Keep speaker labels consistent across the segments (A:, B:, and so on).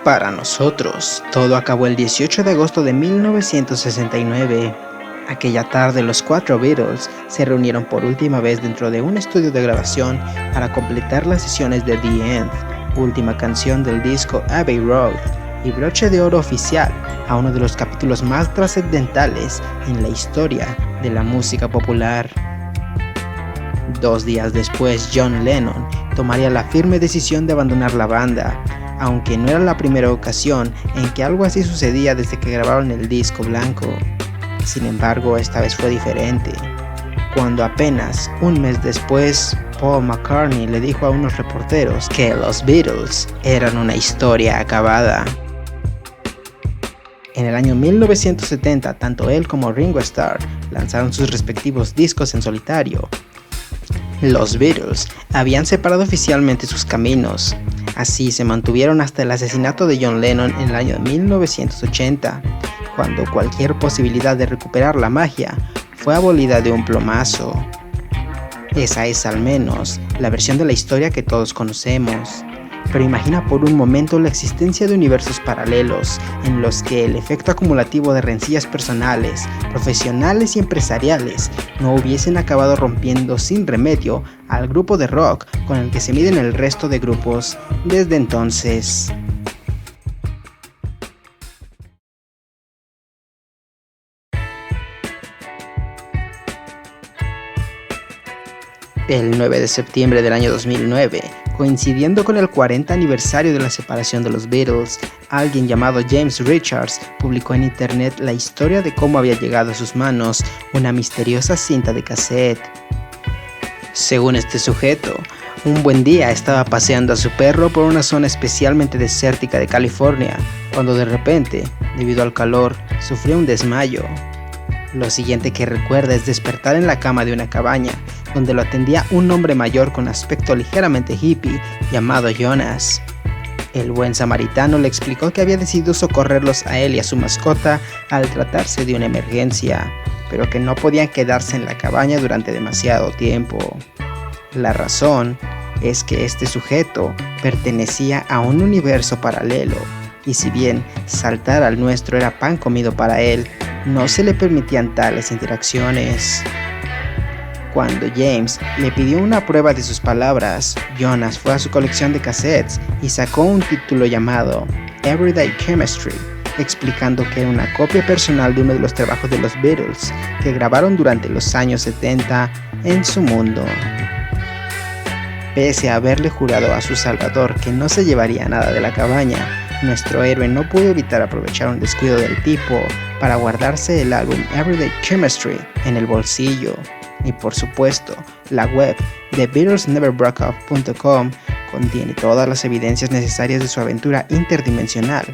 A: Para nosotros, todo acabó el 18 de agosto de 1969. Aquella tarde los cuatro Beatles se reunieron por última vez dentro de un estudio de grabación para completar las sesiones de The End, última canción del disco Abbey Road, y broche de oro oficial a uno de los capítulos más trascendentales en la historia de la música popular. 2 días después, John Lennon tomaría la firme decisión de abandonar la banda, aunque no era la primera ocasión en que algo así sucedía desde que grabaron el disco blanco. Sin embargo, esta vez fue diferente, cuando apenas un mes después, Paul McCartney le dijo a unos reporteros que los Beatles eran una historia acabada. En el año 1970, tanto él como Ringo Starr lanzaron sus respectivos discos en solitario. Los Beatles habían separado oficialmente sus caminos. Así se mantuvieron hasta el asesinato de John Lennon en el año 1980, cuando cualquier posibilidad de recuperar la magia fue abolida de un plumazo. Esa es al menos la versión de la historia que todos conocemos. Pero imagina por un momento la existencia de universos paralelos en los que el efecto acumulativo de rencillas personales, profesionales y empresariales no hubiesen acabado rompiendo sin remedio al grupo de rock con el que se miden el resto de grupos desde entonces. El 9 de septiembre del año 2009, coincidiendo con el 40 aniversario de la separación de los Beatles, alguien llamado James Richards publicó en internet la historia de cómo había llegado a sus manos una misteriosa cinta de cassette. Según este sujeto, un buen día estaba paseando a su perro por una zona especialmente desértica de California, cuando de repente, debido al calor, sufrió un desmayo. Lo siguiente que recuerda es despertar en la cama de una cabaña, donde lo atendía un hombre mayor con aspecto ligeramente hippie llamado Jonas. El buen samaritano le explicó que había decidido socorrerlos a él y a su mascota al tratarse de una emergencia, pero que no podían quedarse en la cabaña durante demasiado tiempo. La razón es que este sujeto pertenecía a un universo paralelo, y si bien saltar al nuestro era pan comido para él, no se le permitían tales interacciones. Cuando James le pidió una prueba de sus palabras, Jonas fue a su colección de cassettes y sacó un título llamado Everyday Chemistry, explicando que era una copia personal de uno de los trabajos de los Beatles que grabaron durante los años 70 en su mundo. Pese a haberle jurado a su salvador que no se llevaría nada de la cabaña, nuestro héroe no pudo evitar aprovechar un descuido del tipo para guardarse el álbum Everyday Chemistry en el bolsillo. Y por supuesto, la web de BeatlesNeverBrokeUp.com contiene todas las evidencias necesarias de su aventura interdimensional,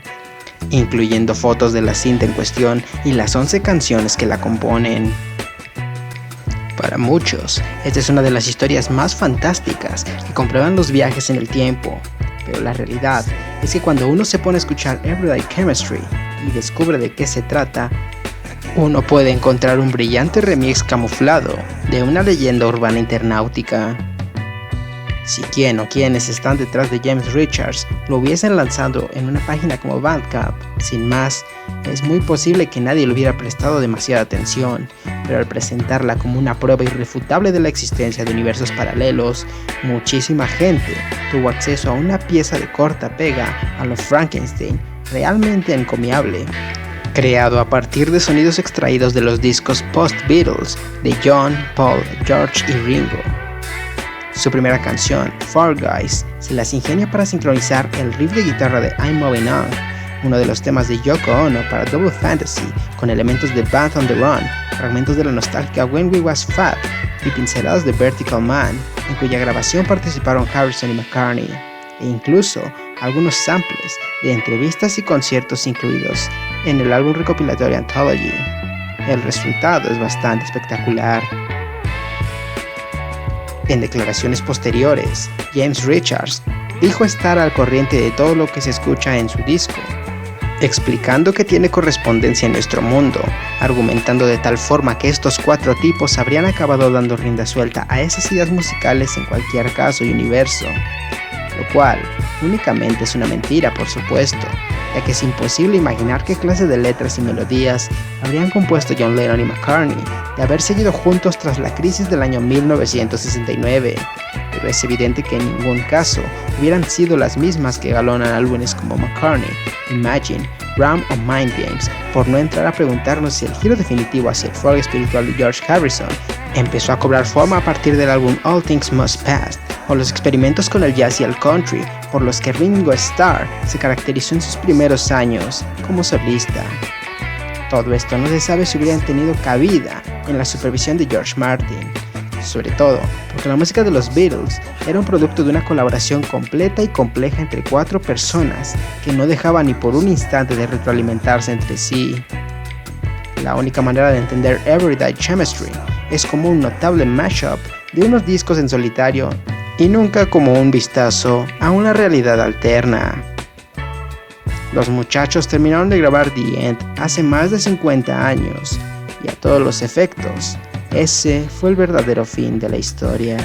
A: incluyendo fotos de la cinta en cuestión y las 11 canciones que la componen. Para muchos, esta es una de las historias más fantásticas que comprueban los viajes en el tiempo, pero la realidad es que cuando uno se pone a escuchar Everyday Chemistry y descubre de qué se trata, uno puede encontrar un brillante remix camuflado de una leyenda urbana internautica. Si quien o quienes están detrás de James Richards lo hubiesen lanzado en una página como Bandcamp, sin más, es muy posible que nadie le hubiera prestado demasiada atención, pero al presentarla como una prueba irrefutable de la existencia de universos paralelos, muchísima gente tuvo acceso a una pieza de corta pega a lo Frankenstein, realmente encomiable, creado a partir de sonidos extraídos de los discos post-Beatles de John, Paul, George y Ringo. Su primera canción, Fall Guys, se las ingenia para sincronizar el riff de guitarra de I'm Moving On, uno de los temas de Yoko Ono para Double Fantasy, con elementos de Band on the Run, fragmentos de la nostálgica When We Was Fat y pinceladas de Vertical Man, en cuya grabación participaron Harrison y McCartney, e incluso algunos samples de entrevistas y conciertos incluidos en el álbum recopilatorio Anthology. El resultado es bastante espectacular. En declaraciones posteriores, James Richards dijo estar al corriente de todo lo que se escucha en su disco, explicando que tiene correspondencia en nuestro mundo, argumentando de tal forma que estos 4 tipos habrían acabado dando rienda suelta a esas ideas musicales en cualquier caso y universo, lo cual únicamente es una mentira, por supuesto, ya que es imposible imaginar qué clase de letras y melodías habrían compuesto John Lennon y McCartney de haber seguido juntos tras la crisis del año 1969, pero es evidente que en ningún caso hubieran sido las mismas que galonan álbumes como McCartney, Imagine, Ram o Mind Games, por no entrar a preguntarnos si el giro definitivo hacia el folk espiritual de George Harrison empezó a cobrar forma a partir del álbum All Things Must Pass, o los experimentos con el jazz y el country por los que Ringo Starr se caracterizó en sus primeros años como solista. Todo esto no se sabe si hubieran tenido cabida en la supervisión de George Martin, sobre todo porque la música de los Beatles era un producto de una colaboración completa y compleja entre 4 personas que no dejaban ni por un instante de retroalimentarse entre sí. La única manera de entender Everyday Chemistry es como un notable mashup de unos discos en solitario y nunca como un vistazo a una realidad alterna. Los muchachos terminaron de grabar The End hace más de 50 años y a todos los efectos, ese fue el verdadero fin de la historia.